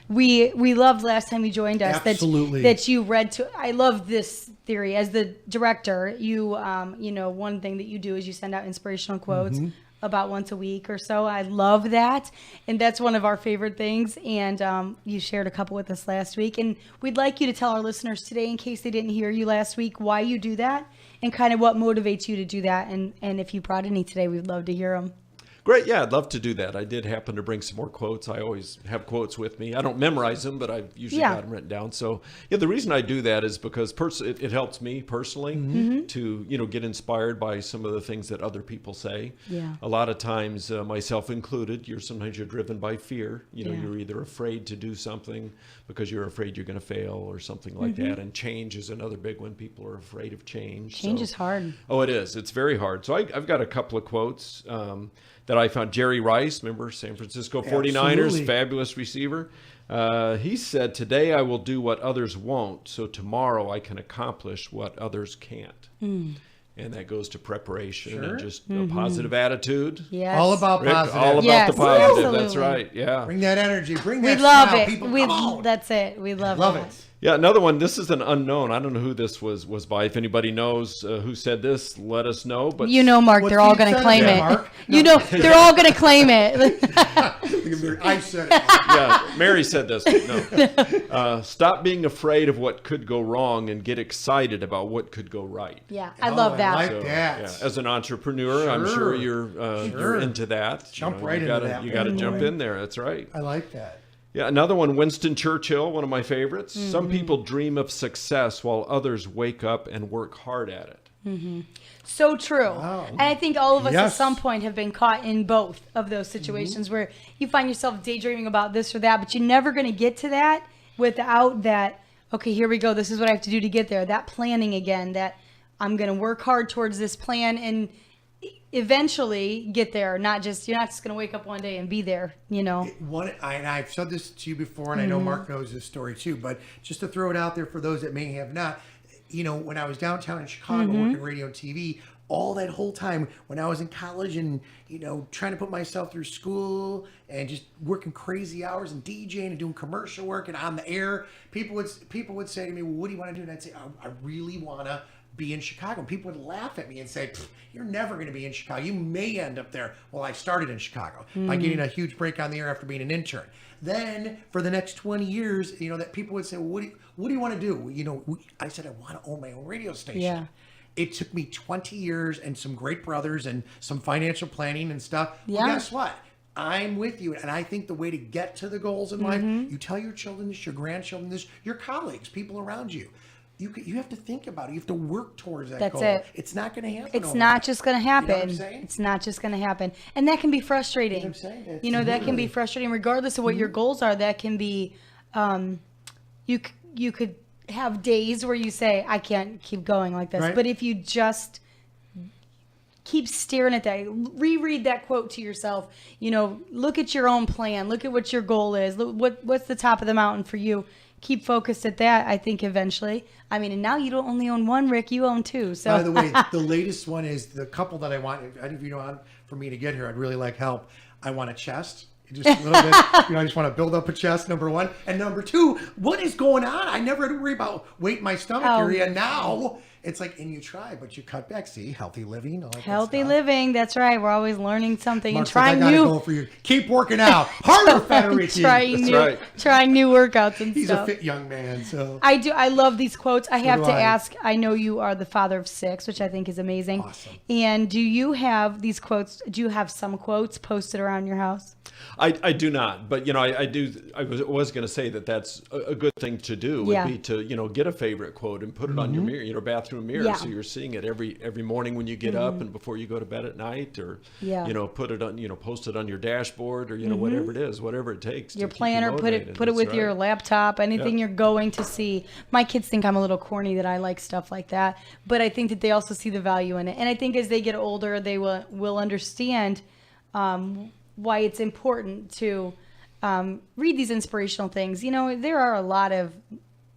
We loved last time you joined us Absolutely. that you read to. I love this theory as the director. You one thing that you do is you send out inspirational quotes about once a week or so. I love that, and that's one of our favorite things. And you shared a couple with us last week, and we'd like you to tell our listeners today, in case they didn't hear you last week, why you do that and kind of what motivates you to do that. And if you brought any today, we'd love to hear them. Great. Yeah, I'd love to do that. I did happen to bring some more quotes. I always have quotes with me. I don't memorize them, but I've usually got them written down. So, yeah, the reason I do that is because it helps me personally to, get inspired by some of the things that other people say. Yeah. A lot of times, myself included, sometimes you're driven by fear. You're either afraid to do something because you're afraid you're going to fail or something like that. And change is another big one. People are afraid of change. Change is hard. Oh, it is. It's very hard. So I've got a couple of quotes that I found. Jerry Rice, remember, San Francisco 49ers, Absolutely. fabulous receiver. He said, "Today I will do what others won't, so tomorrow I can accomplish what others can't." And that goes to preparation and just a positive attitude. Yes. All about Rick, positive. all about Yes, the positive. absolutely. That's right. Yeah. Bring that energy. Bring We that love smile. it. People, come on. That's it. We love Love that. it. Yeah, another one. This is an unknown. I don't know who this was by. If anybody knows who said this, let us know. But Mark, What's they're all being going to said claim there, it. Mark? They're all going to claim it. I said it. yeah, Mary said this. No. Stop being afraid of what could go wrong and get excited about what could go right. Yeah, I love that. I like So, that. yeah, as an entrepreneur, I'm sure you're into that. Jump right you into gotta, that You got to one, jump boy. in there. That's right. I like that. Yeah, another one, Winston Churchill, one of my favorites. Some people dream of success while others wake up and work hard at it. So true. Wow. And I think all of us at Yes. some point have been caught in both of those situations where you find yourself daydreaming about this or that, but you're never going to get to that without that, okay, here we go. This is what I have to do to get there. That planning again, that I'm going to work hard towards this plan and eventually get there. You're not just going to wake up one day and be there, And I've said this to you before, and I know Mark knows this story too, but just to throw it out there for those that may have not, when I was downtown in Chicago working radio and TV, all that whole time when I was in college and, trying to put myself through school and just working crazy hours and DJing and doing commercial work and on the air, people would say to me, well, what do you want to do? And I'd say, I really want to be in Chicago. And people would laugh at me and say, you're never going to be in Chicago. You may end up there. Well, I started in Chicago by getting a huge break on the air after being an intern. Then for the next 20 years, that people would say, well, what do you want to do? I said, I want to own my own radio station. Yeah. It took me 20 years and some great brothers and some financial planning and stuff. Yeah. Well, guess what? I'm with you. And I think the way to get to the goals in life, you tell your children this, your grandchildren this, your colleagues, people around you. You have to think about it. You have to work towards that goal. That's it. It's not going to happen. It's not just going to happen. You know what I'm saying? It's not just going to happen. And that can be frustrating. You know what I'm saying? That can be frustrating regardless of what your goals are. That can be, you could have days where you say, I can't keep going like this. Right. But if you just keep staring at that, reread that quote to yourself, look at your own plan, look at what your goal is, look, what's the top of the mountain for you. Keep focused at that, I think, eventually. And now you don't only own one, Rick, you own two. So by the way, the latest one is the couple that I want. I think for me to get here, I'd really like help. I want a chest. Just a little bit, I just want to build up a chest, number one. And number two, what is going on? I never had to worry about weight in my stomach area. Now it's like, and you try, but you cut back. See, healthy living. All that healthy stuff. living, that's right. We're always learning something Mark's and trying like, I gotta new. go for you. Keep working out harder, Federici. trying new workouts and He's stuff. a fit young man, so I do. I love these quotes. I have do to I. ask. I know you are the father of 6, which I think is amazing. Awesome. And do you have these quotes? Do you have some quotes posted around your house? I do not, but I do. I was going to say that's a good thing to do. Would Yeah. be to get a favorite quote and put it on your mirror, bathroom mirror, Yeah. so you're seeing it every morning when you get up and before you go to bed at night, or put it on post it on your dashboard, or whatever it is, whatever it takes. Your to keep you planner, put it motivated. with That's your right. laptop, anything Yeah. you're going to see. My kids think I'm a little corny that I like stuff like that, but I think that they also see the value in it. And I think as they get older, they will understand why it's important to read these inspirational things. There are a lot of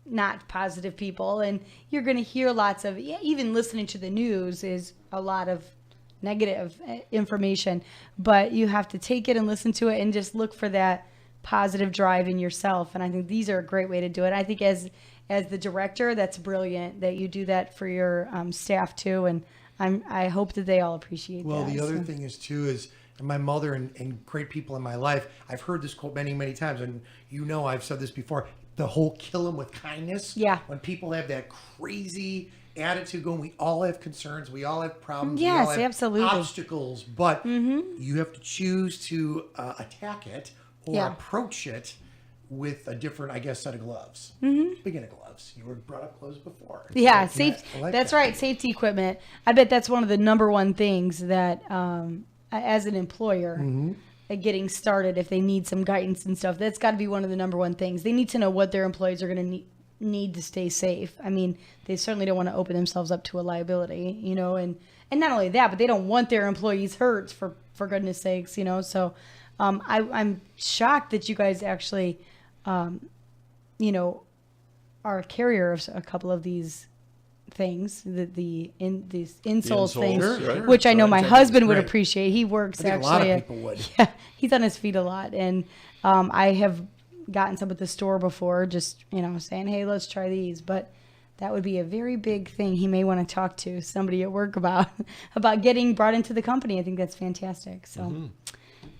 not positive people, and you're going to hear lots of, even listening to the news is a lot of negative information, but you have to take it and listen to it and just look for that positive drive in yourself. And I think these are a great way to do it. I think as the director, that's brilliant that you do that for your staff too. And I hope that they all appreciate that. Well, the other thing is my mother and great people in my life, I've heard this quote many, many times, and I've said this before, the whole kill them with kindness. Yeah. When people have that crazy attitude going, we all have concerns, we all have problems, Yes, we all have absolutely. obstacles, but you have to choose to attack it or approach it with a different, set of gloves. Speaking of gloves, you were brought up gloves before. Yeah, So, safe. I like That's that. right, safety equipment. I bet that's one of the number one things that, as an employer, getting started, if they need some guidance and stuff, that's got to be one of the number one things. They need to know what their employees are going to need to stay safe. They certainly don't want to open themselves up to a liability, and not only that, but they don't want their employees hurt for goodness sakes, So I'm shocked that you guys actually, are a carrier of a couple of these things, these insoles things, Sure. which I know my Right. husband would Right. appreciate. He works I think actually. a lot of people would. Yeah, he's on his feet a lot, and I have gotten some at the store before, just saying, hey, let's try these. But that would be a very big thing. He may want to talk to somebody at work about getting brought into the company. I think that's fantastic. So,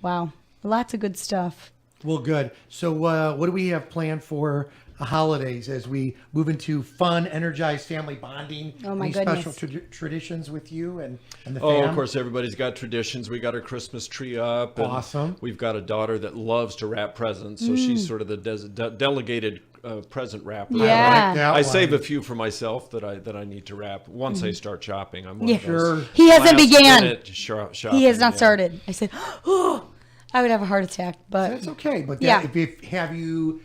wow, lots of good stuff. Well, good. So what do we have planned for holidays as we move into fun, energized family bonding? Oh, my Any goodness. special traditions with you and the Oh, fam? of course, everybody's got traditions. We got our Christmas tree up. And Awesome. We've got a daughter that loves to wrap presents, so she's sort of the delegated present wrapper. Yeah. that I one. save a few for myself that I need to wrap once I start shopping. I'm one Yeah. of those He hasn't began. last-minute shopping, He has not yeah. started. I said, oh, I would have a heart attack, but That's okay. But Yeah. have you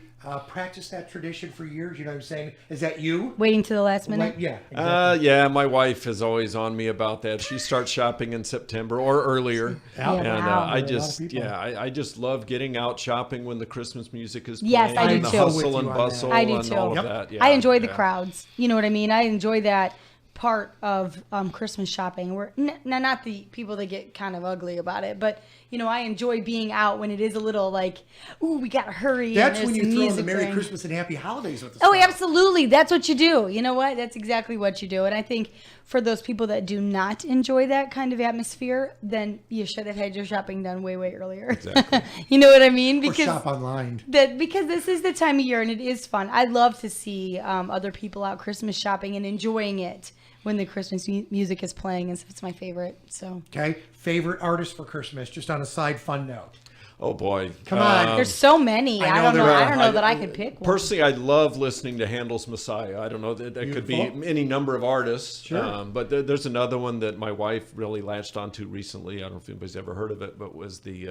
practiced that tradition for years? You know what I'm saying? Is that you? waiting to the last minute. Like, yeah. Exactly. Yeah, my wife is always on me about that. She starts shopping in September or earlier, Yeah. and Wow. I A lot of just people. I just love getting out shopping when the Christmas music is Yes, playing. I do and the too. hustle With you and on that. bustle I do and too. all Yep. of that. Yeah, I enjoy the yeah. crowds. You know what I mean? I enjoy that part of Christmas shopping. We're not the people that get kind of ugly about it, but I enjoy being out when it is a little like, ooh, we gotta hurry. That's and when there's you some throw in the music Merry playing. Christmas and Happy Holidays with the Oh, stuff. absolutely. That's what you do. You know what? That's exactly what you do. And I think for those people that do not enjoy that kind of atmosphere, then you should have had your shopping done way, way earlier. Exactly. You know what I mean? Or Because shop online. because this is the time of year and it is fun. I love to see other people out Christmas shopping and enjoying it when the Christmas music is playing, and it's my favorite. So Okay. Favorite artist for Christmas, just on a side fun note. Oh boy. Come on. there's so many. I I know don't know. there I are. don't know that I could pick one. Personally, I love listening to Handel's Messiah. I don't know, that could be Beautiful. any number of artists. Sure. But there's another one that my wife really latched onto recently. I don't know if anybody's ever heard of it, but was the,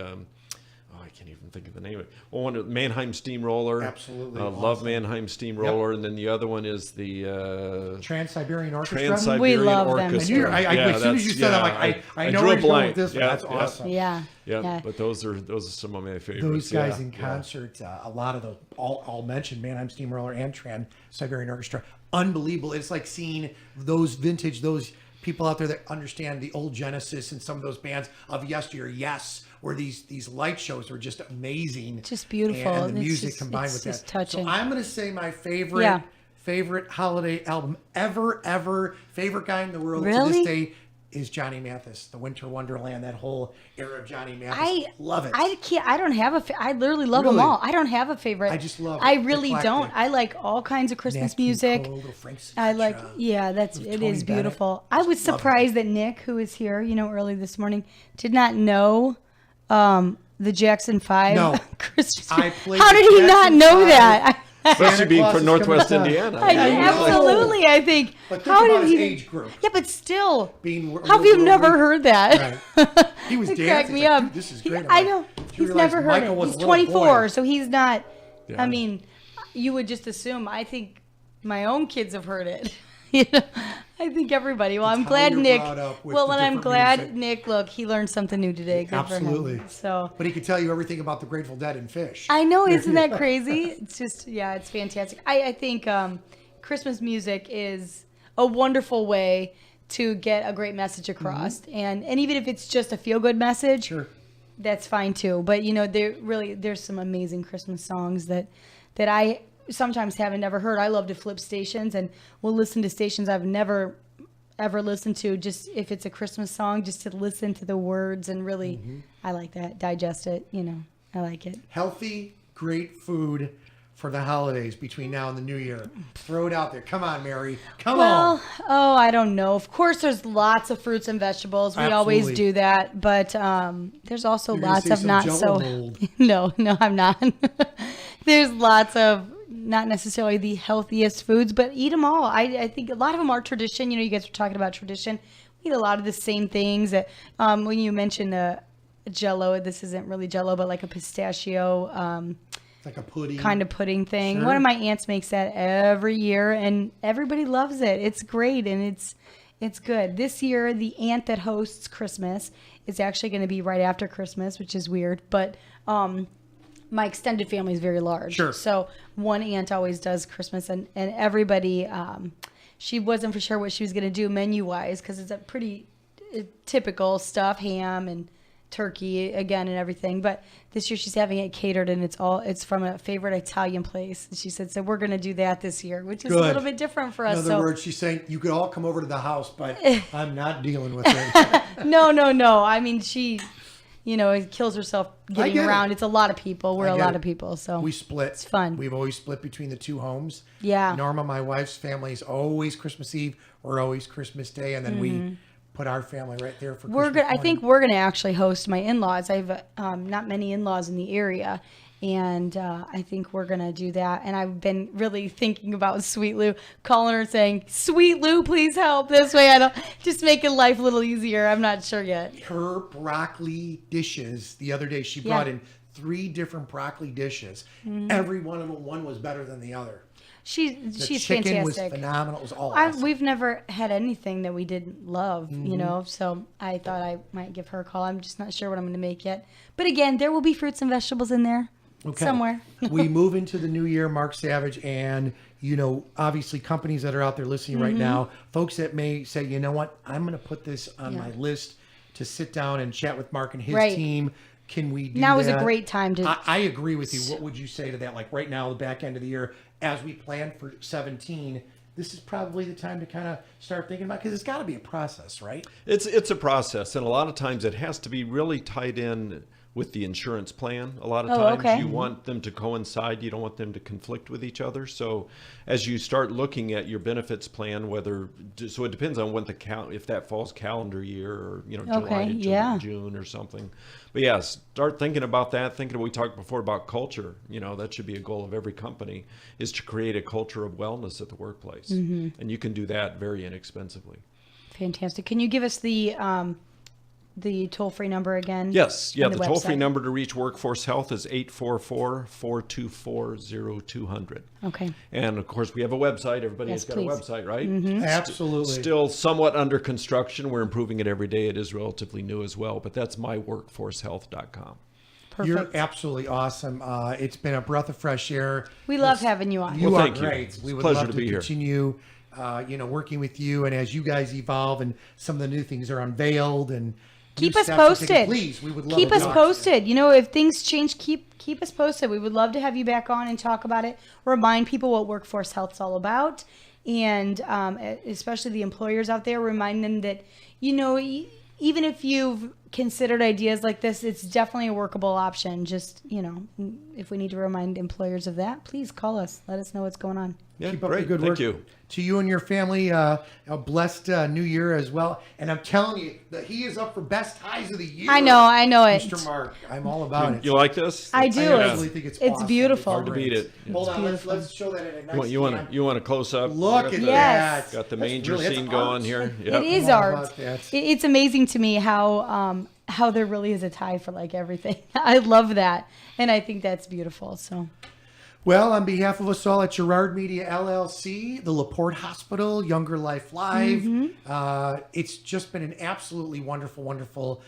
I can't even think of the name of it. Well, one, Mannheim Steamroller. Absolutely Love awesome. Mannheim Steamroller. And then the other one is the Trans-Siberian Orchestra. Trans-Siberian We love them. Orchestra. I knew- I- as soon as you said that, I'm like, I know drew where a you're going blank. with this one. That's awesome. Yeah. Yeah, but those are some of my favorites. Those guys yeah, in yeah. concert, a lot of those, all mentioned Mannheim Steamroller and Trans-Siberian Orchestra. Unbelievable. It's like seeing those people out there that understand the old Genesis and some of those bands of yesteryear. Yes, where these light shows were just amazing. Just beautiful. And the It's music just- combined it's with just that. touching. So I'm going to say my favorite Yeah. favorite holiday album ever, favorite guy in the world to Really? this day is Johnny Mathis, the Winter Wonderland, that whole era of Johnny Mathis. I love it. I can't. I don't have I literally love them Really? all. I don't have a favorite. I just love I it. really Eclectic. don't. I like all kinds of Christmas Nat King music. Cole, little Frank I like. Sinatra, Yeah, it little is Tony Bennett. beautiful. I was Love it. surprised that Nick, who is here, early this morning, did not know the Jackson 5 No. Christmas. I played How the did he not Jackson know 5. that? Especially being Claus from is Northwest coming to Indiana. I I know. absolutely. I think. But think how about did his he? age group. Yeah, but still. Being How have you real never early. heard that? Right. He was It dancing. cracked He's me like, up. "Dude, this is He- great." I'm I like, know. "Did you He's realize never heard Michael it. was He's a little 24, boy?" so he's not. Yeah. I mean, you would just assume. I think my own kids have heard it. You know, I think everybody. Well, It's I'm how glad you're Nick. brought up with Well, the and I'm different glad music. Nick. Look, he learned something new today. Good for him. Absolutely. So. But he could tell you everything about the Grateful Dead and Fish. I know, isn't that crazy? It's just, yeah, it's fantastic. I think Christmas music is a wonderful way to get a great message across, and even if it's just a feel good message, Sure. that's fine too. But there's some amazing Christmas songs that I sometimes haven't never heard. I love to flip stations and will listen to stations I've never ever listened to, just if it's a Christmas song, just to listen to the words and really, I like that, digest it. I like it. Healthy, great food for the holidays between now and the new year. Throw it out there. Come on, Mary. Come on. Well, I don't know. Of course, there's lots of fruits and vegetables. We always Absolutely. do that, but there's also You're gonna lots say of some not Jell-O so. mold. No, I'm not. There's lots of not necessarily the healthiest foods, but eat them all. I think a lot of them are tradition. You guys were talking about tradition. We eat a lot of the same things. That, when you mentioned Jell-O, this isn't really Jell-O, but like a pistachio. It's like a pudding. Kind of pudding thing. Sure. One of my aunts makes that every year, and everybody loves it. It's great, and it's good. This year, the aunt that hosts Christmas is actually going to be right after Christmas, which is weird. But my extended family is very large, Sure. so one aunt always does Christmas, and everybody. She wasn't for sure what she was going to do menu wise because it's a pretty typical stuff, ham and turkey again and everything, but this year she's having it catered, and it's from a favorite Italian place. And she said, so we're going to do that this year, which is a Good. little bit different for In us. other words, she's saying you could all come over to the house, but I'm not dealing with it. No. I mean, she, kills herself getting get it. around. It's a lot of people. We're I a get lot it. of people, so We split. It's fun. We've always split between the two homes. Yeah. Norma, my wife's family is always Christmas Eve or always Christmas Day, and then we put our family right there for We're Christmas good. I morning. think we're going to actually host my in-laws. I have not many in-laws in the area, and I think we're going to do that. And I've been really thinking about Sweet Lou, calling her saying, Sweet Lou, please help. This way I don't, just making life a little easier. I'm not sure yet. her broccoli dishes the other day. She brought in 3 different broccoli dishes. Every one of them, one was better than the other. She's The chicken fantastic. was phenomenal. It was all awesome. We've never had anything that we didn't love, so I thought I might give her a call. I'm just not sure what I'm going to make yet. But again, there will be fruits and vegetables in there. Okay. Somewhere. We move into the new year, Mark Savage, and, you know, obviously companies that are out there listening right now, folks that may say, you know what, I'm going to put this on my list to sit down and chat with Mark and his team. Can we do Now that? is a great time to. I agree with you. What would you say to that? Like right now, the back end of the year, as we plan for 17, this is probably the time to kind of start thinking about, because it's got to be a process, right? It's a process, and a lot of times it has to be really tied in with the insurance plan. A lot of times you want them to coincide. You don't want them to conflict with each other. So as you start looking at your benefits plan, so it depends on when if that falls calendar year or, you know, July to June or something. But yeah, start thinking about that. We talked before about culture. You know, that should be a goal of every company, is to create a culture of wellness at the workplace. And you can do that very inexpensively. Fantastic. Can you give us the toll-free number again? Yes. Yeah, the website? toll-free number to reach Workforce Health is 844-424-0200. Okay. And, of course, we have a website. Everybody has got a website, right? Absolutely. Still somewhat under construction. We're improving it every day. It is relatively new as well. But that's myworkforcehealth.com. Perfect. You're absolutely awesome. It's been a breath of fresh air. We love having you on. You are great. You. We would Pleasure love to to be here. continue, working with you. And as you guys evolve and some of the new things are unveiled and keep new us steps are posted. taken, please, we would love keep to us talk. posted. You know, if things change, keep us posted. We would love to have you back on and talk about it. Remind people what Workforce Health's all about, and especially the employers out there. Remind them that, you know, even if you've considered ideas like this, it's definitely a workable option. Just, you know, if we need to remind employers of that, please call us. Let us know what's going on. Yeah, Keep up great. the good Thank work. you. To you and your family, a blessed new year as well. And I'm telling you that he is up for best ties of the year. I know it. Mr. Mark, I'm all about it. You like this? I do. I actually think it's awesome. beautiful. Hard to beat it. Hold on, let's show that in a nice You want to close up? Look at Yes. that. Got the That's manger really- that's scene going art. here. It is I'm all art. about that. It's amazing to me how there really is a tie for like everything. I love that, and I think that's beautiful. So, Well, on behalf of us all at Gerard Media LLC, the LaPorte Hospital, Younger Life Live, it's just been an absolutely wonderful, wonderful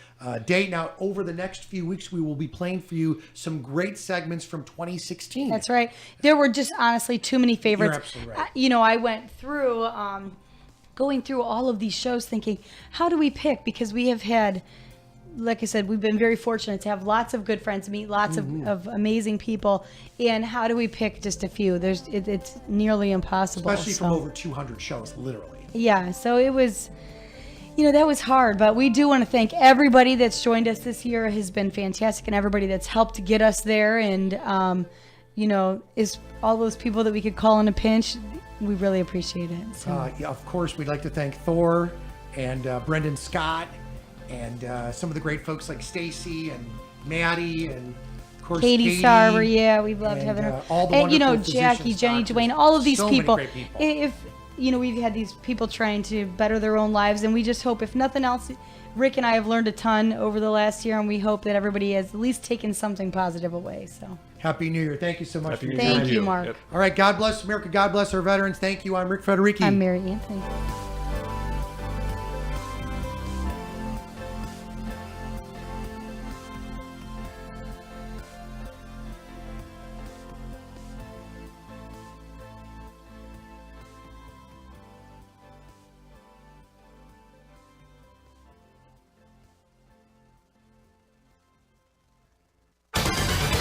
day. Now, over the next few weeks, we will be playing for you some great segments from 2016. that's right. There were just honestly too many favorites. You're absolutely right. You know, I went through going through all of these shows thinking, how do we pick? Because we have had, like I said, we've been very fortunate to have lots of good friends, meet lots of amazing people. And how do we pick just a few? It's nearly impossible. Especially from over 200 shows, literally. Yeah, so it was, you know, that was hard. But we do want to thank everybody that's joined us this year. It has been fantastic, and everybody that's helped to get us there. And, you know, is all those people that we could call in a pinch. We really appreciate it. So. Yeah, of course, we'd like to thank Thor and Brendan Scott and some of the great folks like Stacy and Maddie and, of course, Katie Sarver, yeah, we loved and, having her. all the And, you know, wonderful Jackie, physicians, Jenny, doctors. Dwayne, all of these So many people. great people. If, you know, we've had these people trying to better their own lives, and we just hope, if nothing else, Rick and I have learned a ton over the last year, and we hope that everybody has at least taken something positive away. So, Happy New Year. Thank you so much Happy for your New Year time. thank you, Mark. Yep. All right, God bless America. God bless our veterans. Thank you. I'm Rick Federici. I'm Mary Anthony.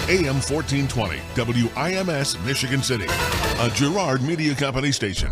AM 1420, WIMS, Michigan City, a Gerard Media Company station.